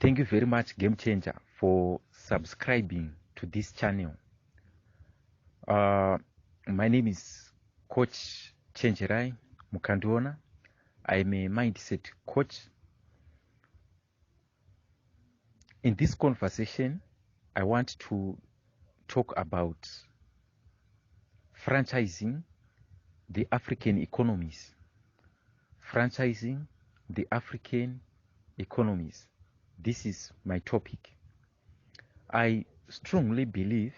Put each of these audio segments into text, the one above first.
Thank you very much, Game Changer, for subscribing to this channel. My name is Coach Chenjera, mukandionak. I'm a mindset coach. In this conversation, I want to talk about franchising the African economies. Franchising the African economies. This is my topic. I strongly believe,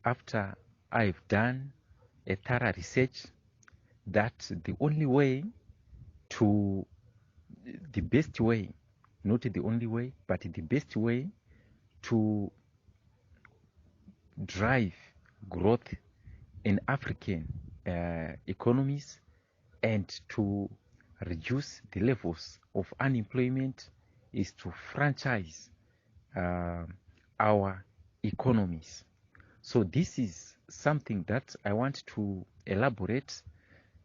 after I've done a thorough research, that the only way to, the best way, not the only way, but the best way to drive growth in African economies and to reduce the levels of unemployment is to franchise our economies. So this is something that I want to elaborate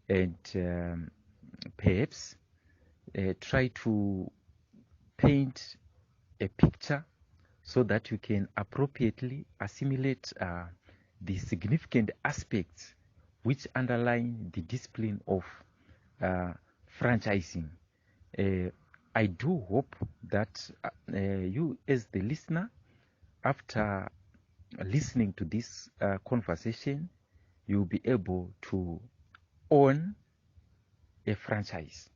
and perhaps try to paint a picture so that you can appropriately assimilate the significant aspects which underline the discipline of franchising. I do hope that you, as the listener, after listening to this conversation, you'll be able to own a franchise.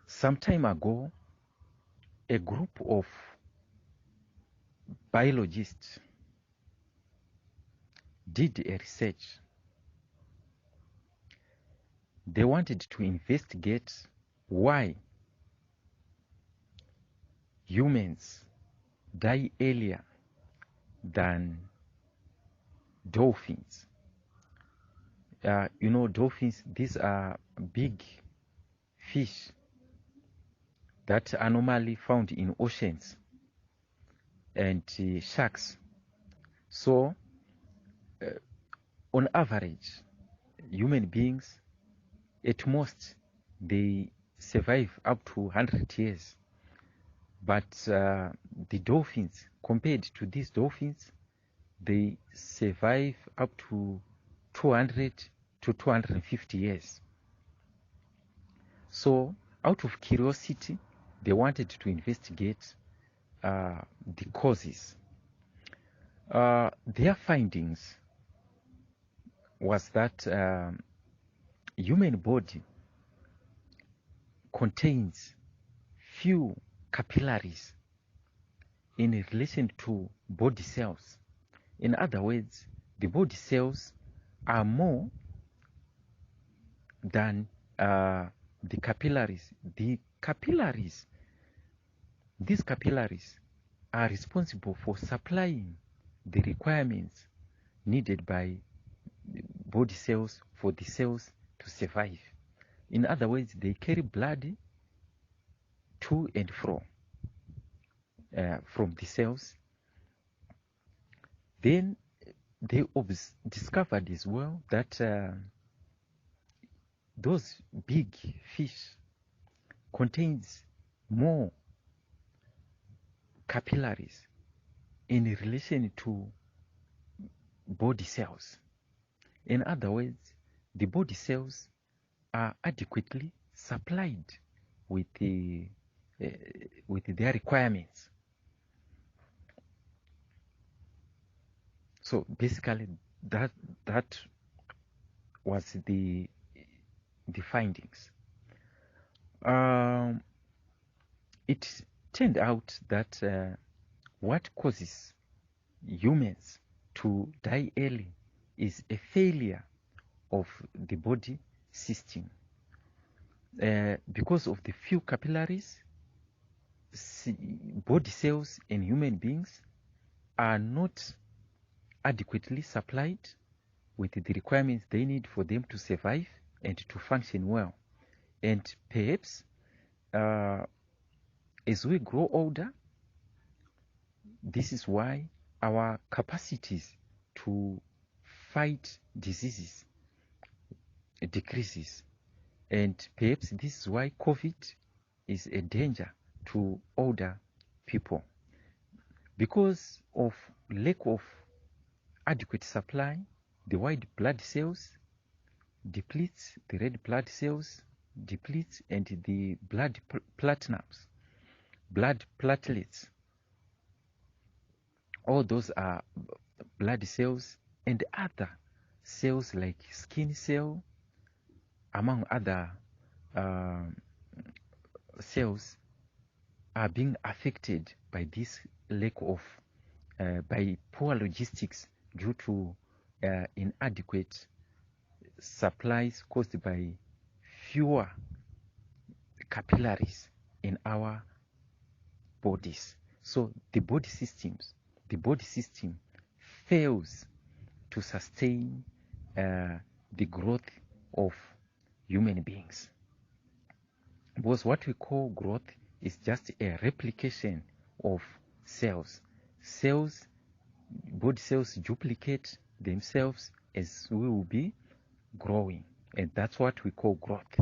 Some time ago, a group of biologists did a research. They wanted to investigate why humans die earlier than dolphins. You know, dolphins, these are big fish that are normally found in oceans, and sharks. So, on average, human beings, at most, they survive up to 100 years. But the dolphins, compared to these dolphins, they survive up to 200 to 250 years. So, out of curiosity, they wanted to investigate the causes. Their findings was that human body contains few capillaries in relation to body cells. In other words, the body cells are more than the capillaries. These capillaries are responsible for supplying the requirements needed by body cells for the cells to survive. In other words, they carry blood to and fro from the cells. Then they discovered as well that those big fish contains more capillaries in relation to body cells. In other words, the body cells are adequately supplied with their requirements. So basically, that was the findings. It turned out that what causes humans to die early is a failure of the body system. Because of the few capillaries, body cells in human beings are not adequately supplied with the requirements they need for them to survive and to function well. And perhaps as we grow older, this is why our capacities to fight diseases decreases. And perhaps this is why COVID is a danger to older people, because of lack of adequate supply. The white blood cells depletes, the red blood cells depletes, and the blood platelets, all those are blood cells, and other cells like skin cell, among other cells, are being affected by this lack of, by poor logistics due to inadequate supplies caused by fewer capillaries in our bodies. So the body system fails to sustain the growth of human beings, because what we call growth is just a replication of cells. Body cells duplicate themselves as we will be growing, and that's what we call growth.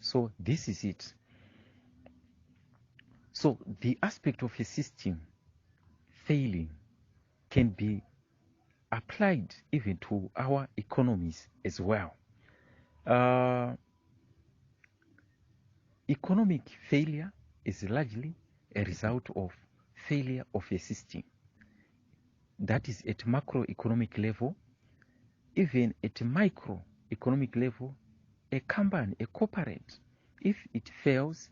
So this is it. So the aspect of a system failing can be applied even to our economies as well. Economic failure is largely a result of failure of a system. That is at macroeconomic level. Even at microeconomic level, a company, a corporate, if it fails,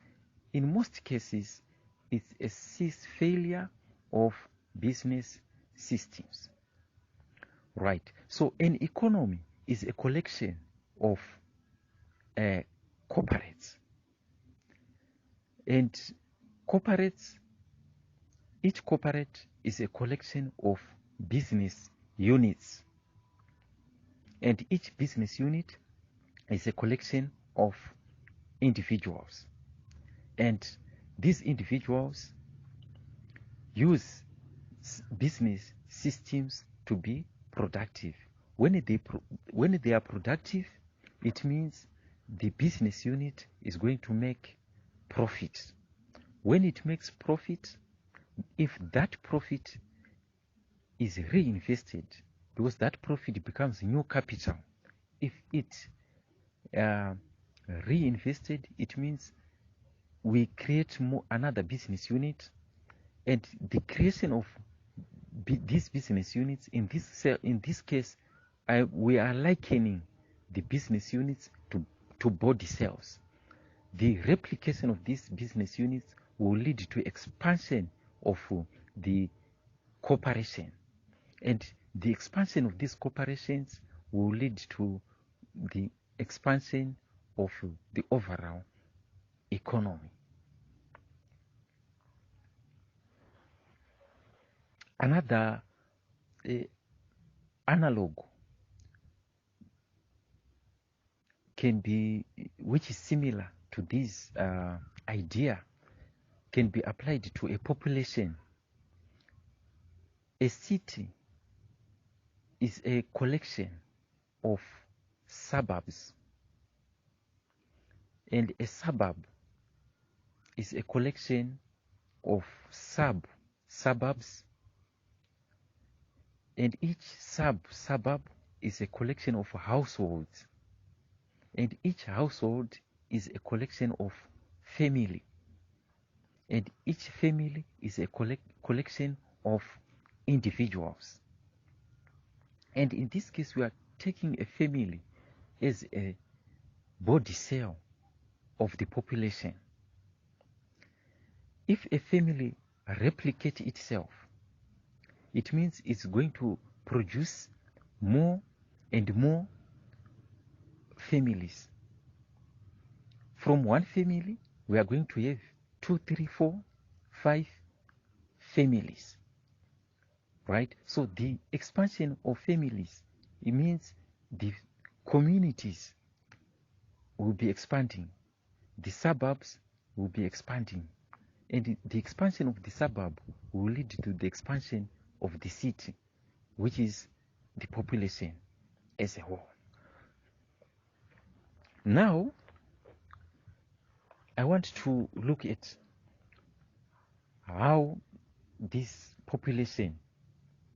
in most cases, it's a failure of business systems. Right. So an economy is a collection of corporates. And corporates, each corporate is a collection of business units. And each business unit is a collection of individuals. And these individuals use business systems to be productive. When they are productive, it means the business unit is going to make profit. When it makes profit, if that profit is reinvested, because that profit becomes new capital, if it reinvested, it means we create another business unit, and the creation of these business units, in this case, we are likening the business units to body cells. The replication of these business units will lead to expansion of the corporation, and the expansion of these corporations will lead to the expansion of the overall economy. Another analog can be, which is similar to this idea, can be applied to a population. A city is a collection of suburbs, and a suburb is a collection of suburbs, and each suburb is a collection of households, and each household is a collection of family, and each family is a collection of individuals. And in this case, we are taking a family as a body cell of the population. If a family replicates itself, it means it's going to produce more and more families. From one family, we are going to have 2, 3, 4, 5 families. Right? So the expansion of families, it means the communities will be expanding, the suburbs will be expanding, and the expansion of the suburb will lead to the expansion of the city, which is the population as a whole. Now, I want to look at how this population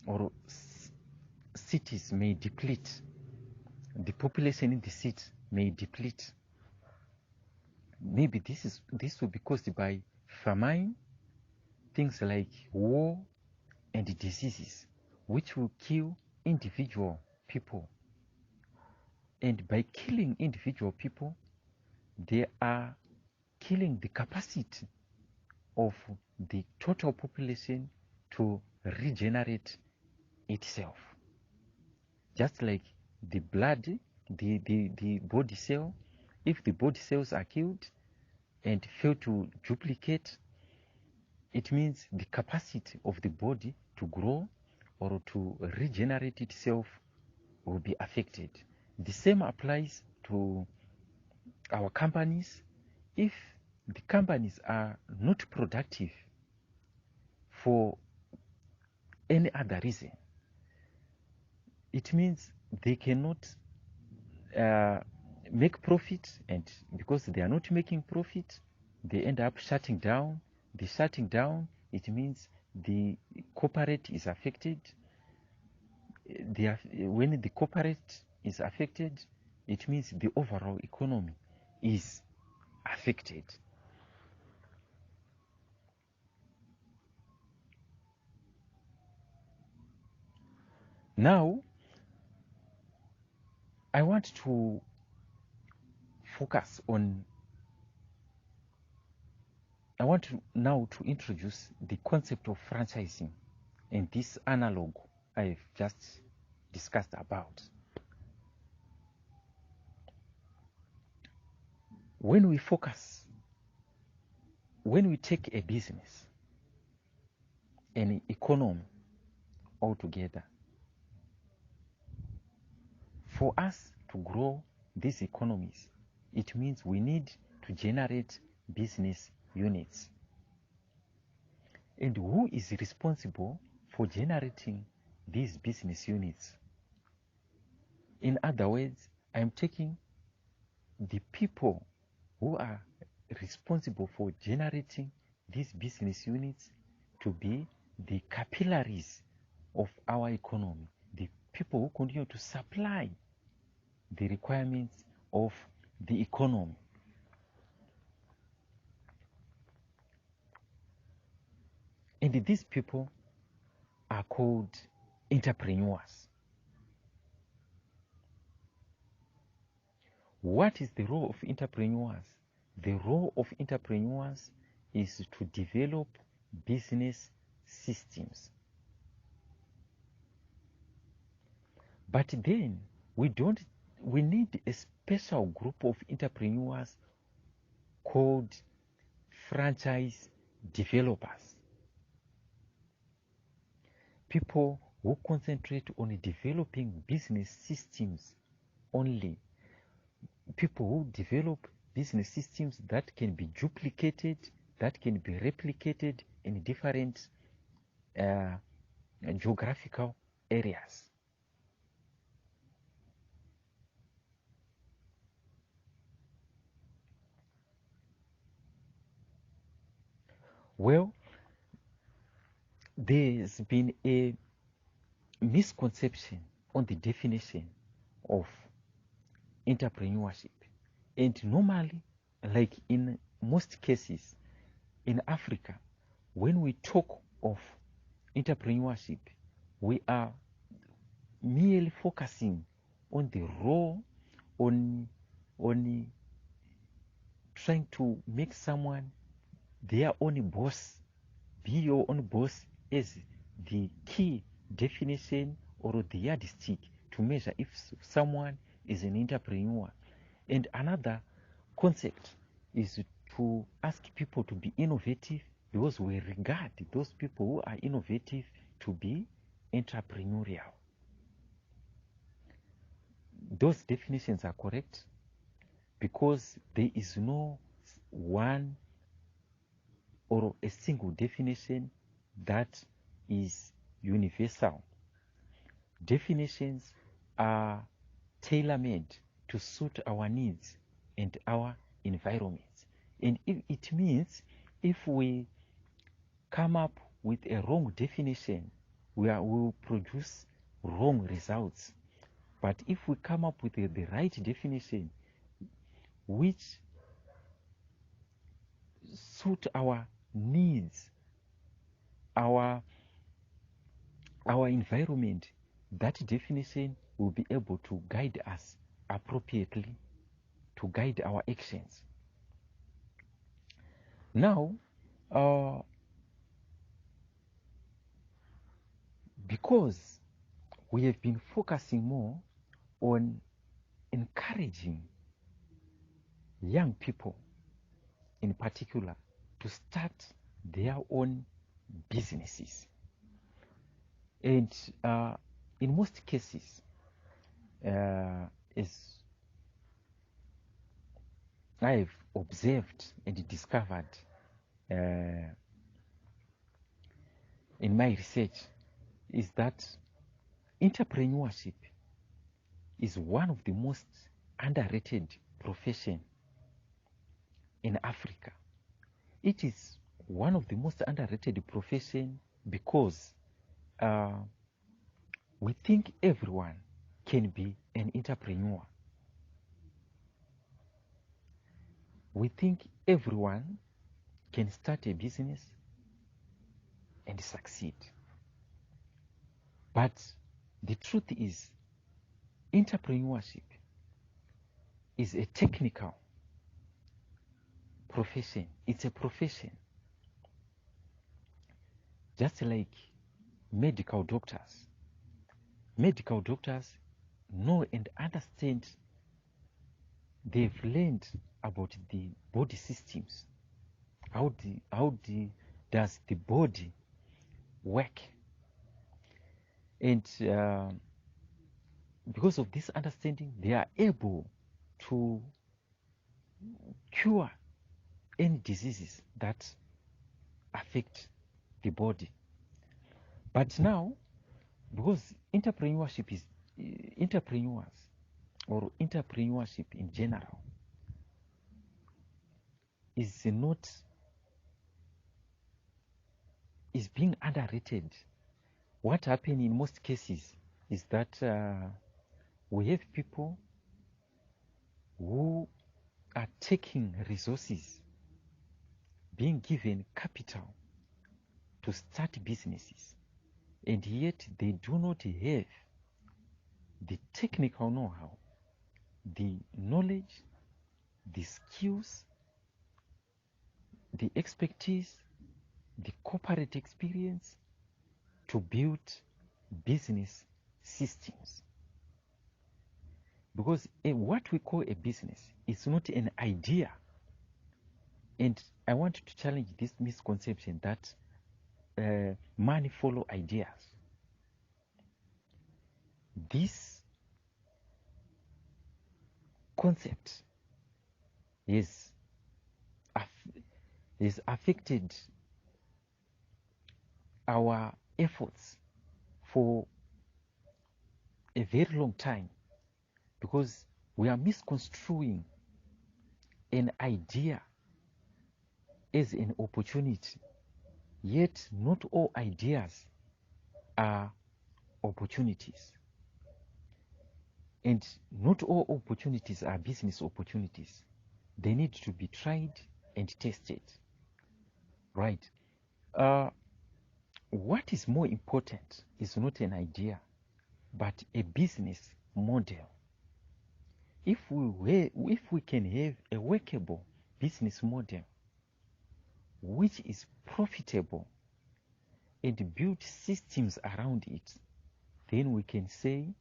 or cities may deplete. The population in the city may deplete. Maybe this will be caused by famine, things like war and diseases, which will kill individual people. And by killing individual people, they are killing the capacity of the total population to regenerate itself. Just like the blood, the body cell, if the body cells are killed and fail to duplicate, it means the capacity of the body to grow or to regenerate itself will be affected. The same applies to our companies. If the companies are not productive for any other reason, it means they cannot make profit, and because they are not making profit, they end up shutting down. The shutting down, it means the corporate is affected. When the corporate is affected, it means the overall economy is affected. Now, I want to focus on, I want to now to introduce the concept of franchising and this analog I've just discussed about. When we take a business, an economy altogether, for us to grow these economies, it means we need to generate business units. And who is responsible for generating these business units? In other words, I'm taking the people who are responsible for generating these business units to be the capillaries of our economy, the people who continue to supply the requirements of the economy. And these people are called entrepreneurs. What is the role of entrepreneurs? The role of entrepreneurs is to develop business systems. But then we need a special group of entrepreneurs called franchise developers. People who concentrate on developing business systems only. People who develop business systems that can be duplicated, that can be replicated in different geographical areas. Well, there's been a misconception on the definition of entrepreneurship. And normally, like in most cases in Africa, when we talk of entrepreneurship, we are merely focusing on the role, on trying to make someone their own boss, be your own boss, as the key definition or the yardstick to measure if someone is an entrepreneur. And another concept is to ask people to be innovative, because we regard those people who are innovative to be entrepreneurial. Those definitions are correct because there is no one or a single definition that is universal. Definitions are tailor-made to suit our needs and our environments. And if it means if we come up with a wrong definition, we will produce wrong results. But if we come up with the right definition, which suit our needs, our environment, that definition will be able to guide us appropriately, to guide our actions. Now, because we have been focusing more on encouraging young people in particular to start their own businesses. And in most cases, as I've observed and discovered in my research, is that entrepreneurship is one of the most underrated profession in Africa. It is one of the most underrated profession because we think everyone can be an entrepreneur. We think everyone can start a business and succeed. But the truth is, entrepreneurship is a technical profession. It's a profession. Just like medical doctors. Medical doctors know and understand, they've learned about the body systems. How does the body work? And because of this understanding, they are able to cure any diseases that affect the body. But now, because entrepreneurship is entrepreneurs or entrepreneurship in general is being underrated. What happens in most cases is that we have people who are taking resources, being given capital to start businesses, and yet they do not have the technical know-how, the knowledge, the skills, the expertise, the corporate experience to build business systems. Because what we call a business is not an idea. And I want to challenge this misconception that money follow ideas. This concept is affected our efforts for a very long time, because we are misconstruing an idea as an opportunity, yet not all ideas are opportunities, and not all opportunities are business opportunities. They need to be tried and tested, right? What is more important is not an idea, but a business model. If we can have a workable business model which is profitable and build systems around it, then we can say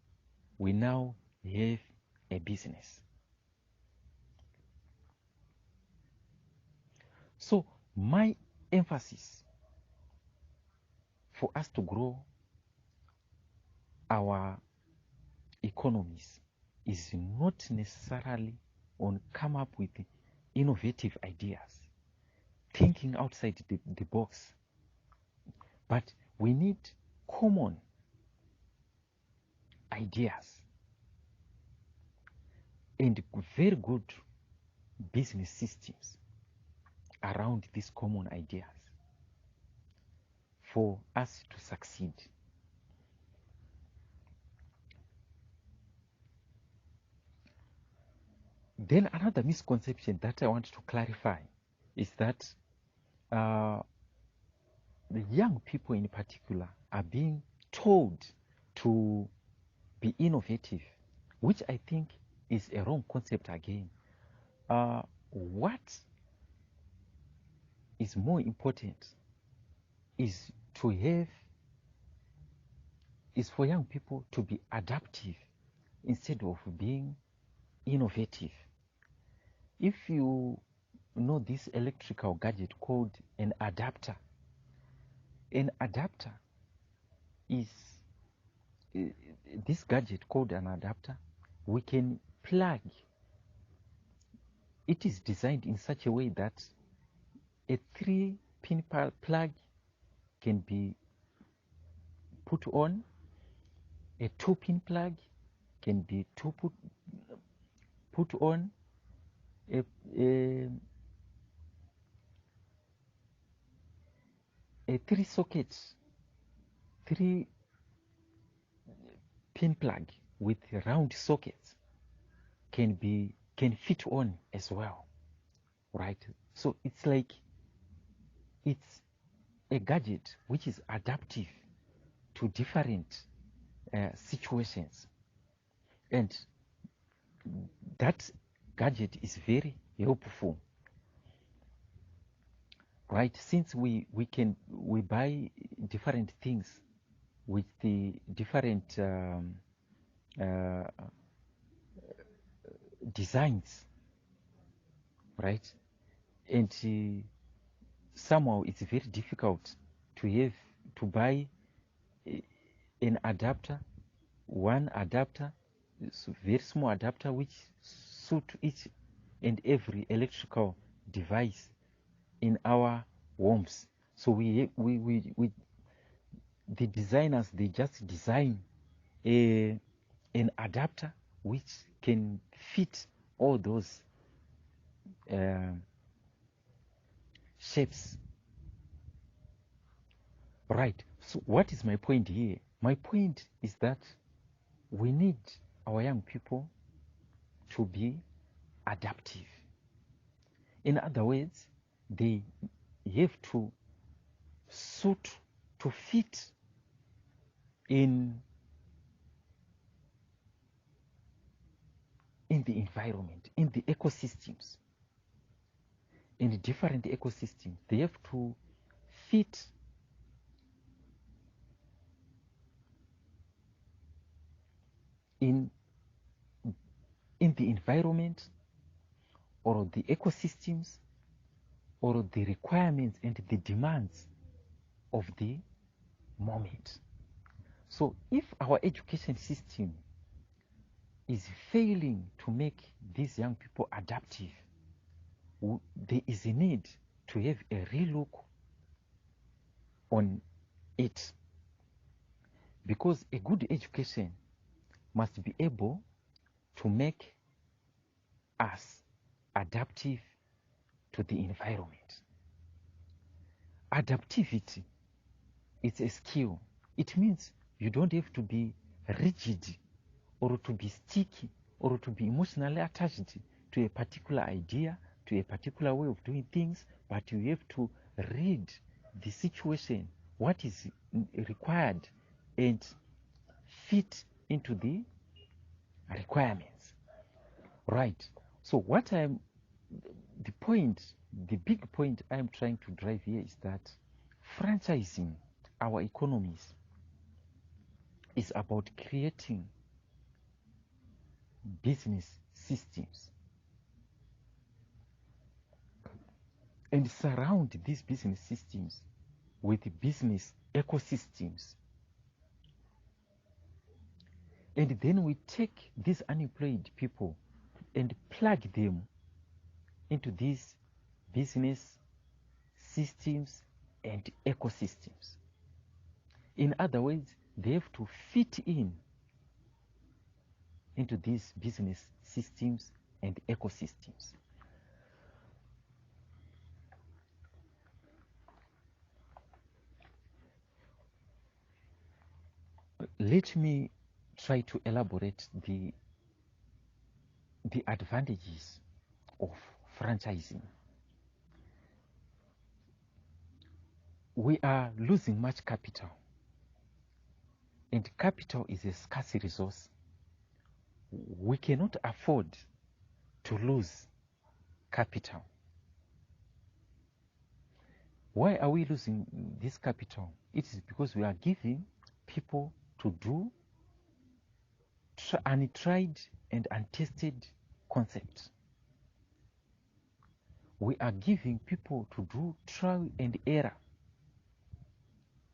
we now have a business. So my emphasis for us to grow our economies is not necessarily on come up with innovative ideas, thinking outside the box, but we need common ideas and very good business systems around these common ideas for us to succeed. Then another misconception that I want to clarify is that the young people in particular are being told to be innovative, which I think is a wrong concept again. What is more important is for young people to be adaptive instead of being innovative. If you know this electrical gadget called an adapter is this gadget called an adapter. We can plug. It is designed in such a way that a 3-pin plug can be put on, a 2-pin plug can be put on, a 3-pin plug with round sockets can fit on as well, right? So it's like it's a gadget which is adaptive to different situations, and that gadget is very helpful, right? Since we buy different things with the different designs, right? And somehow it's very difficult to buy an adapter, one adapter, very small adapter which suit each and every electrical device in our homes. So the designers, they just design an adapter which can fit all those shapes. Right. So what is my point here? My point is that we need our young people to be adaptive. In other words, they have to fit in the environment, in the ecosystems, in the different ecosystems. They have to fit in the environment or the ecosystems or the requirements and the demands of the moment. So if our education system is failing to make these young people adaptive, there is a need to have a relook on it, because a good education must be able to make us adaptive to the environment. Adaptivity is a skill. It means you don't have to be rigid or to be sticky or to be emotionally attached to a particular idea, to a particular way of doing things, but you have to read the situation, what is required, and fit into the requirements. Right. So the big point I'm trying to drive here is that franchising our economies is about creating business systems and surround these business systems with business ecosystems. And then we take these unemployed people and plug them into these business systems and ecosystems. In other words, they have to fit into these business systems and ecosystems. let me try to elaborate the advantages of franchising. We are losing much capital, and capital is a scarce resource. We cannot afford to lose capital. Why are we losing this capital? It is because we are giving people to do untried and untested concepts. We are giving people to do trial and error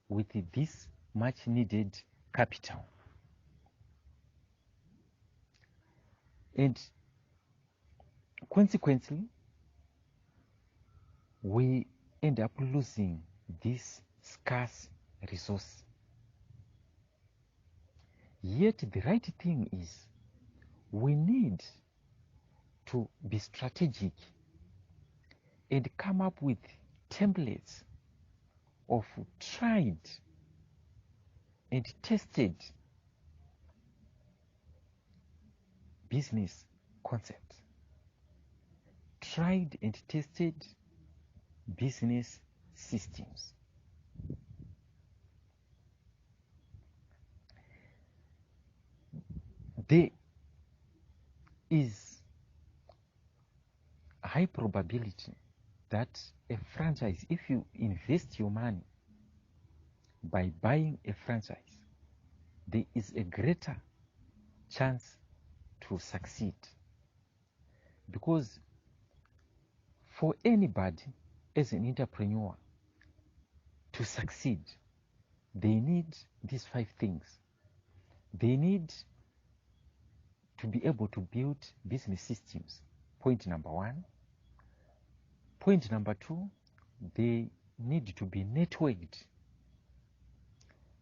with this much needed capital. And consequently, we end up losing this scarce resource. Yet the right thing is we need to be strategic and come up with templates of tried and tested business concepts. Tried and tested business systems. There is a high probability that a franchise, if you invest your money by buying a franchise, there is a greater chance to succeed. Because for anybody as an entrepreneur to succeed, they need these 5 things. They need to be able to build business systems. Point number 1. Point number 2, they need to be networked.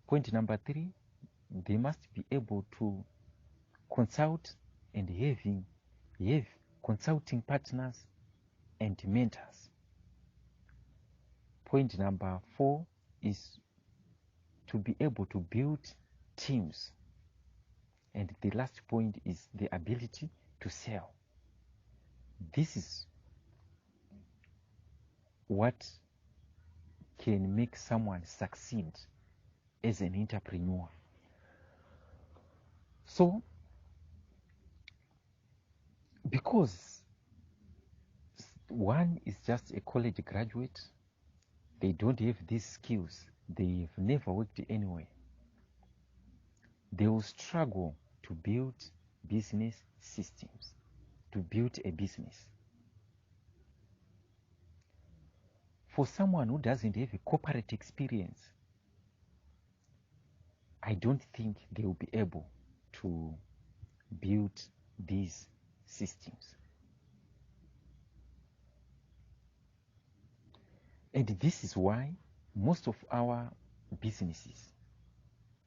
Point number 3, they must be able to consult and have consulting partners and mentors. Point number 4 is to be able to build teams. And the last point is the ability to sell. This is what can make someone succeed as an entrepreneur. So, because one is just a college graduate, they don't have these skills, they've never worked anywhere, they will struggle to build business systems, to build a business. For someone who doesn't have a corporate experience, I don't think they will be able to build these systems. And this is why most of our businesses,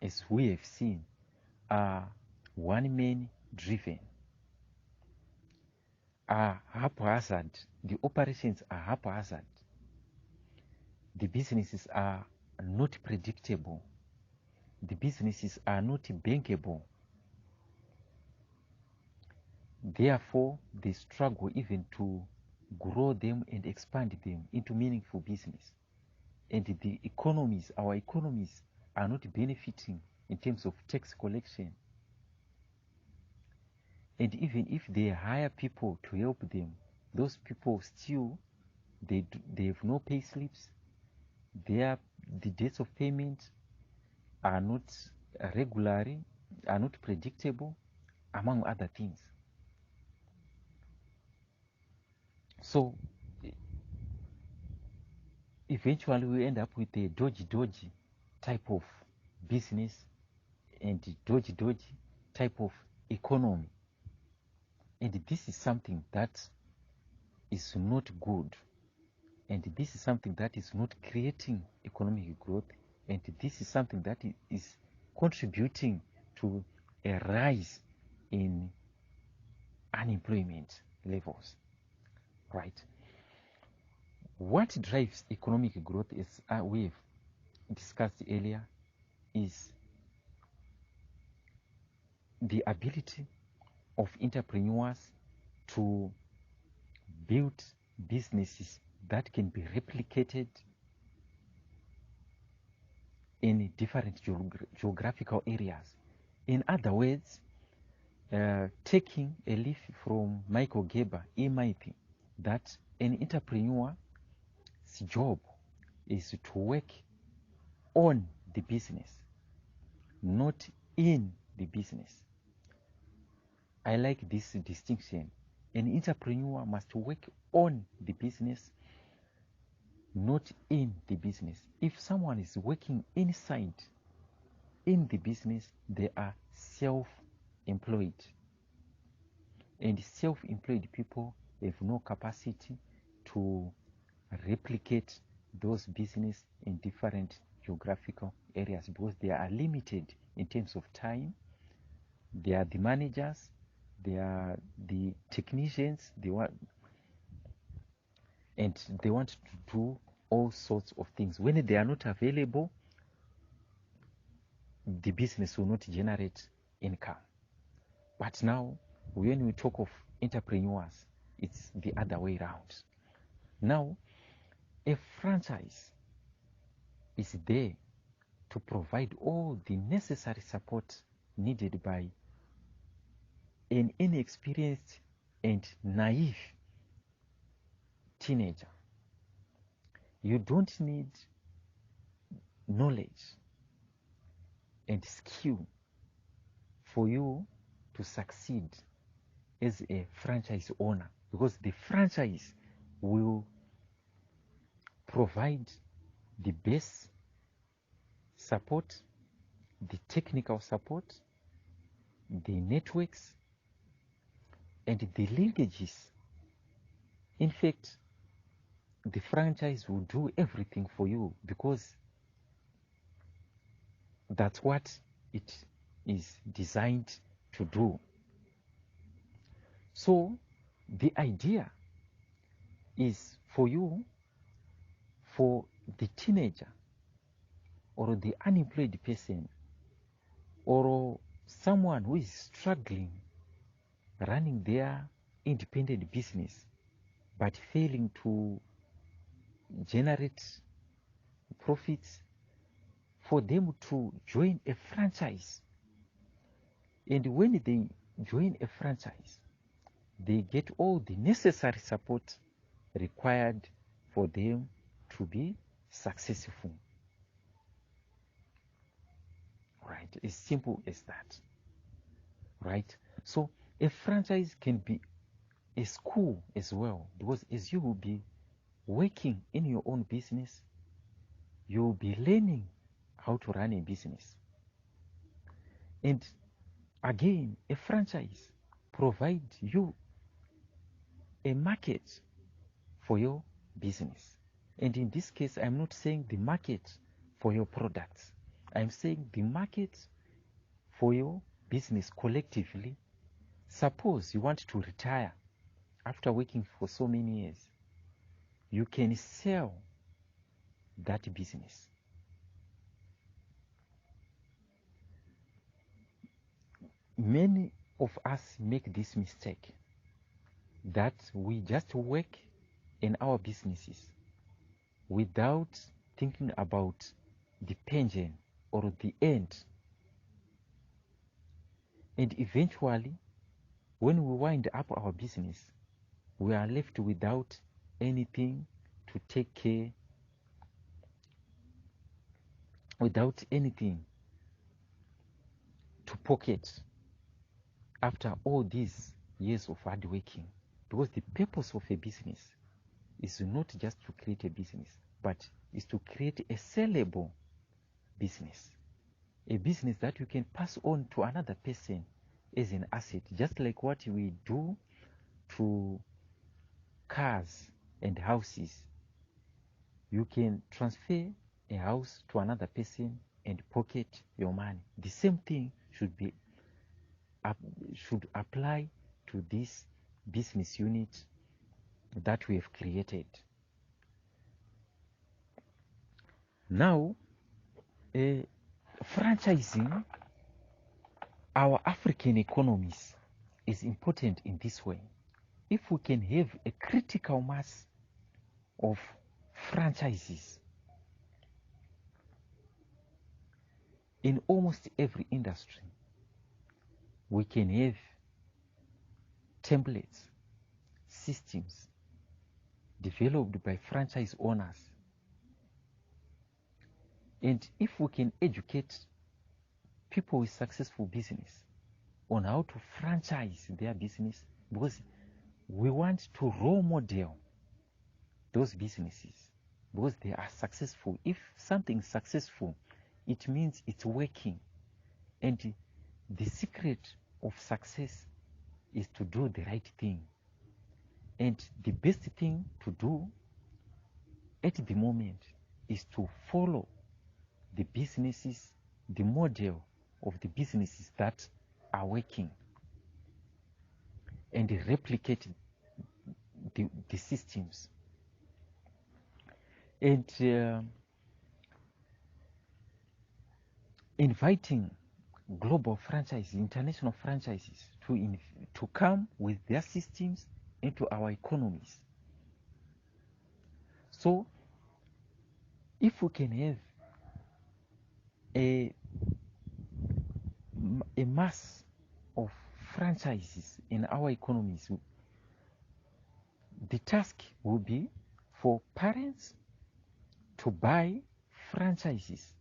as we have seen, are one-man driven, are haphazard. The operations are haphazard. The businesses are not predictable. The businesses are not bankable. Therefore, they struggle even to grow them and expand them into meaningful business. And the economies, our economies, are not benefiting in terms of tax collection. And even if they hire people to help them, those people still, they have no pay slips. The dates of payment are not regularly, are not predictable, among other things. So eventually we end up with a dodgy type of business and dodgy type of economy. And this is something that is not good. And this is something that is not creating economic growth. And this is something that is contributing to a rise in unemployment levels, right? What drives economic growth, as we've discussed earlier, is the ability of entrepreneurs to build businesses that can be replicated in different geographical areas. In other words, taking a leaf from Michael Gerber, he might think that an entrepreneur's job is to work on the business, not in the business. I like this distinction. An entrepreneur must work on the business, not in the business. If someone is working inside in the business, they are self-employed. And self-employed people have no capacity to replicate those business in different geographical areas because they are limited in terms of time. They are the managers, they are the technicians, and they want to do all sorts of things. When they are not available, the business will not generate income. But now, when we talk of entrepreneurs, it's the other way around. Now, a franchise is there to provide all the necessary support needed by an inexperienced and naive teenager. You don't need knowledge and skill for you to succeed as a franchise owner, because the franchise will provide the best support, the technical support, the networks, and the linkages. In fact, the franchise will do everything for you because that's what it is designed to do. So the idea is for you, for the teenager or the unemployed person or someone who is struggling running their independent business but failing to generate profits, for them to join a franchise. And when they join a franchise, they get all the necessary support required for them to be successful. Right? As simple as that. Right? So a franchise can be a school as well, because as you will be working in your own business, you will be learning how to run a business. And again, a franchise provides you a market for your business. And in this case, I'm not saying the market for your products. I'm saying the market for your business collectively. Suppose you want to retire after working for so many years. You can sell that business. Many of us make this mistake that we just work in our businesses without thinking about the pension or the end. And eventually, when we wind up our business, we are left without anything to take care, without anything to pocket after all these years of hard working. Because the purpose of a business is not just to create a business, but is to create a sellable business. A business that you can pass on to another person as an asset, just like what we do to cars and houses. You can transfer a house to another person and pocket your money. The same thing should apply to this business unit that we have created. Now, franchising Our African economies is important in this way. If we can have a critical mass of franchises in almost every industry, we can have templates, systems developed by franchise owners. And if we can educate people with successful business on how to franchise their business, because we want to role model those businesses because they are successful. If something is successful, it means it's working. And the secret of success is to do the right thing. And the best thing to do at the moment is to follow the businesses, the model of the businesses that are working, and replicate the systems. And inviting global franchises, international franchises to come with their systems into our economies. So if we can have a mass of franchises in our economies, the task will be for parents to buy franchises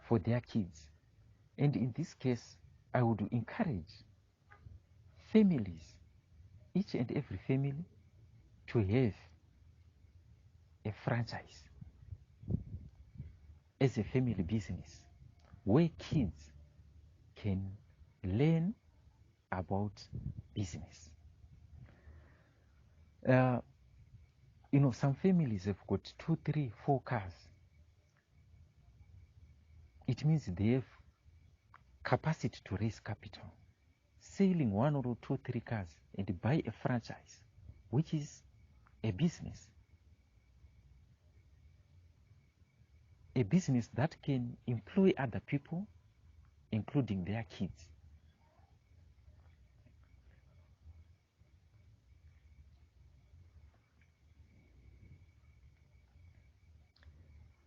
for their kids. And in this case, I would encourage families, each and every family, to have a franchise as a family business where kids can learn about business. Some families have got 2, 3, 4 cars. It means they have capacity to raise capital. Selling 1 or 2, 3 cars and buy a franchise, which is a business. A business that can employ other people, including their kids.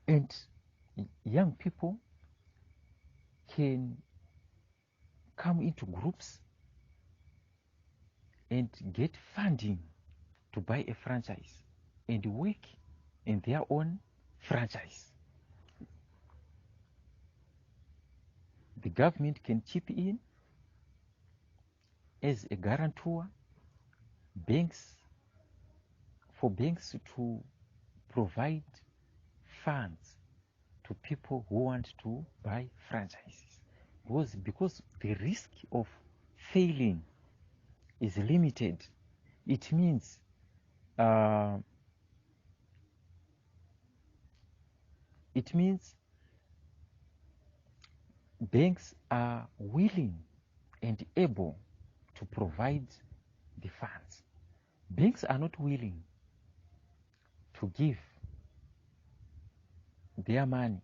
And young people can come into groups and get funding to buy a franchise and work in their own franchise. The government can chip in as a guarantor, for banks to provide funds to people who want to buy franchises. Because the risk of failing is limited. It means banks are willing and able to provide the funds. Banks are not willing to give their money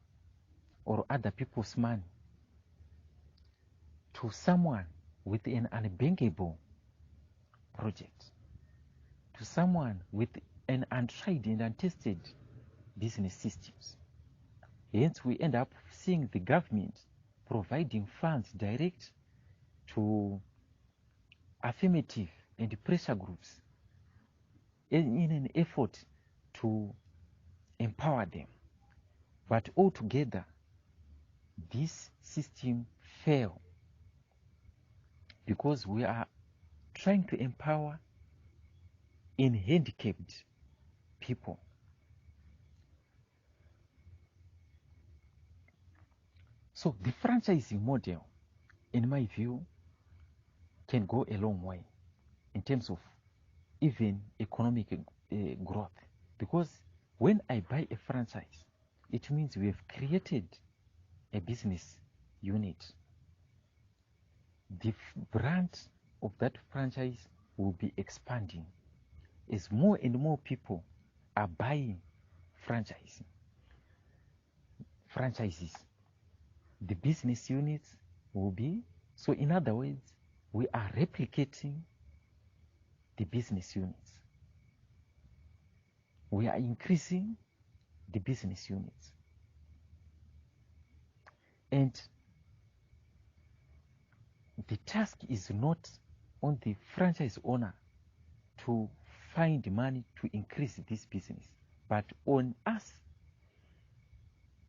or other people's money to someone with an unbankable project, to someone with an untried and untested business systems. Hence, we end up seeing the government providing funds direct to affirmative and pressure groups in an effort to empower them. But altogether, this system fails because we are trying to empower handicapped people. So the franchising model, in my view, can go a long way in terms of even economic growth. Because when I buy a franchise, it means we have created a business unit. The brand of that franchise will be expanding as more and more people are buying franchises. The business units will be, so in other words, we are replicating the business units. We are increasing the business units. And the task is not on the franchise owner to find money to increase this business, but on us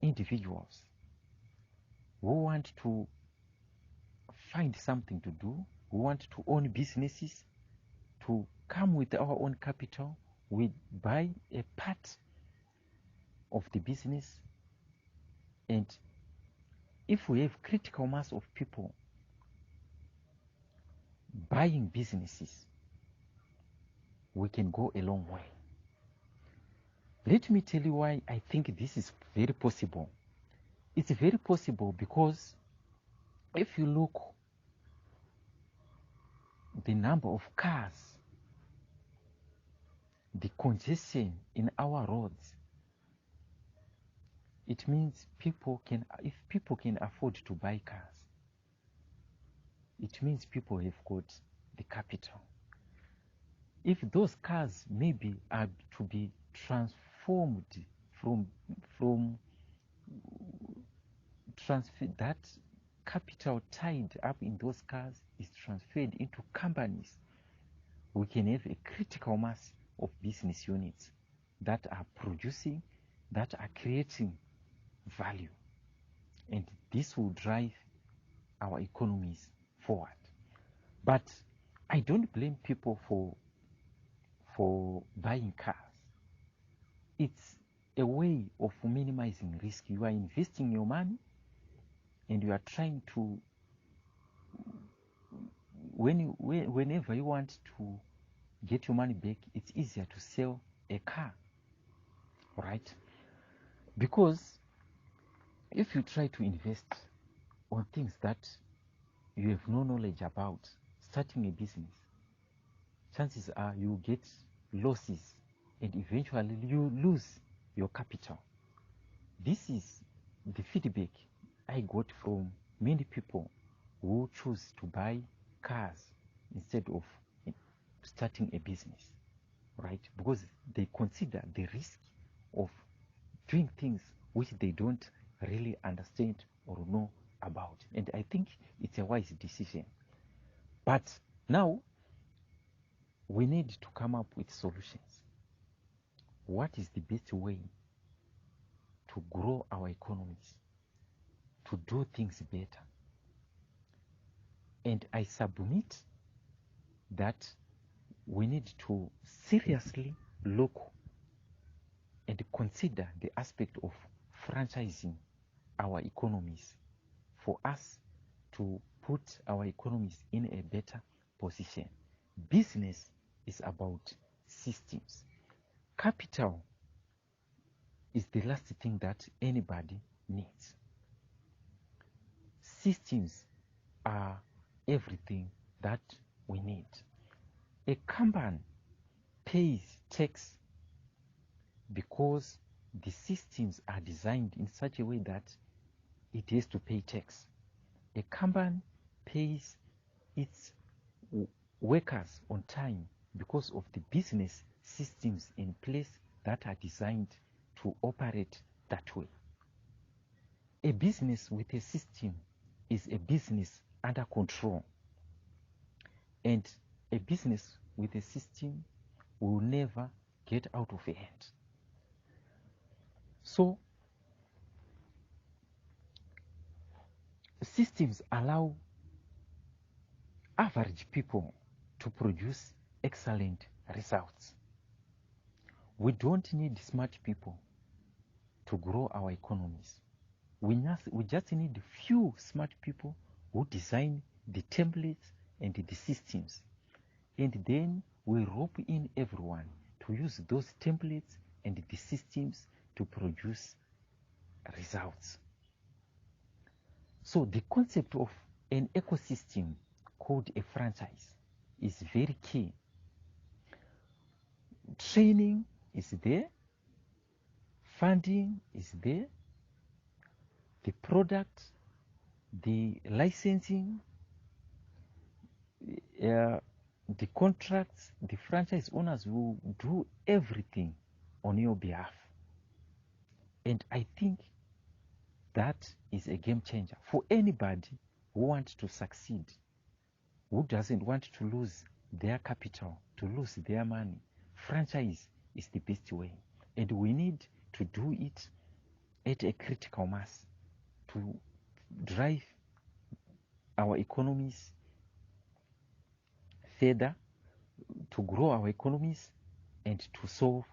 individuals who want to find something to do, who want to own businesses, to come with our own capital. We buy a part of the business, and if we have critical mass of people buying businesses, we can go a long way. Let me tell you why I think this is very possible. It's very possible because if you look the number of cars, the congestion in our roads, it means if people can afford to buy cars, it means people have got the capital. If those cars maybe are to be transformed from transfer, that capital tied up in those cars is transferred into companies, we can have a critical mass of business units that are producing, that are creating value, and this will drive our economies forward. But I don't blame people for buying cars. It's a way of minimizing risk. You are investing your money and you are trying to, whenever you want to get your money back, it's easier to sell a car, right? Because if you try to invest on things that you have no knowledge about, starting a business, chances are you get losses and eventually you lose your capital. This is the feedback I got from many people who choose to buy cars instead of starting a business, right? Because they consider the risk of doing things which they don't really understand or know about. And I think it's a wise decision. But now we need to come up with solutions. What is the best way to grow our economies, to do things better? And I submit that we need to seriously look and consider the aspect of franchising our economies for us to put our economies in a better position. Business is about systems. Capital is the last thing that anybody needs. Systems are everything that we need. A company pays tax because the systems are designed in such a way that it has to pay tax. A company pays its workers on time because of the business systems in place that are designed to operate that way. A business with a system is a business under control, and a business with a system will never get out of hand. So systems allow average people to produce excellent results. We don't need smart people to grow our economies. We just need few smart people who design the templates and the systems. And then we rope in everyone to use those templates and the systems to produce results. So the concept of an ecosystem called a franchise is very key. Training is there, funding is there, the product the licensing, the contracts, the franchise owners will do everything on your behalf. And I think that is a game changer for anybody who wants to succeed, who doesn't want to lose their capital, to lose their money. Franchise is the best way. And we need to do it at a critical mass to drive our economies further, to grow our economies, and to solve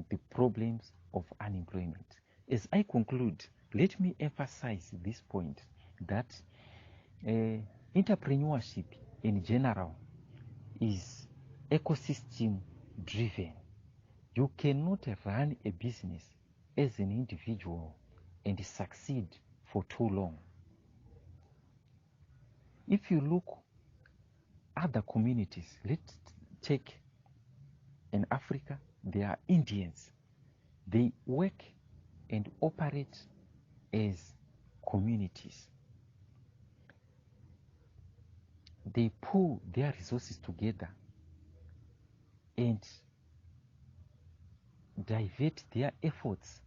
the problems of unemployment. As I conclude, let me emphasize this point that entrepreneurship in general is ecosystem driven. You cannot run a business as an individual and succeed for too long. If you look other communities, let's take in Africa, there are Indians. They work and operate as communities. They pool their resources together and divert their efforts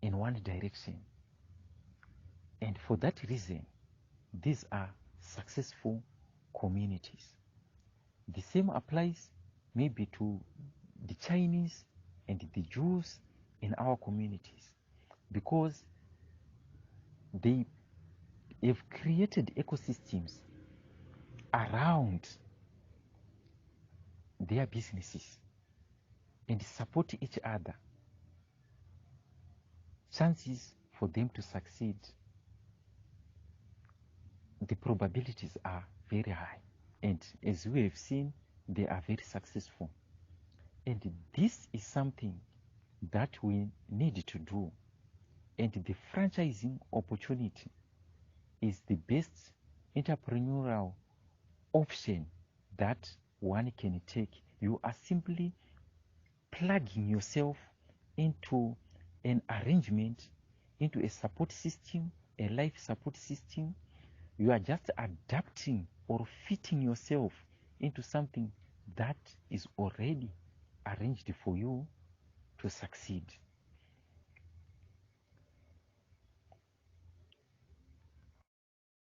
in one direction. And for that reason, these are successful communities. The same applies maybe to the Chinese and the Jews in our communities, because they have created ecosystems around their businesses and support each other. Chances for them to succeed, the probabilities are very high. And as we have seen, they are very successful. And this is something that we need to do. And the franchising opportunity is the best entrepreneurial option that one can take. You are simply plugging yourself into an arrangement, into a support system, a life support system. You are just adapting or fitting yourself into something that is already arranged for you to succeed.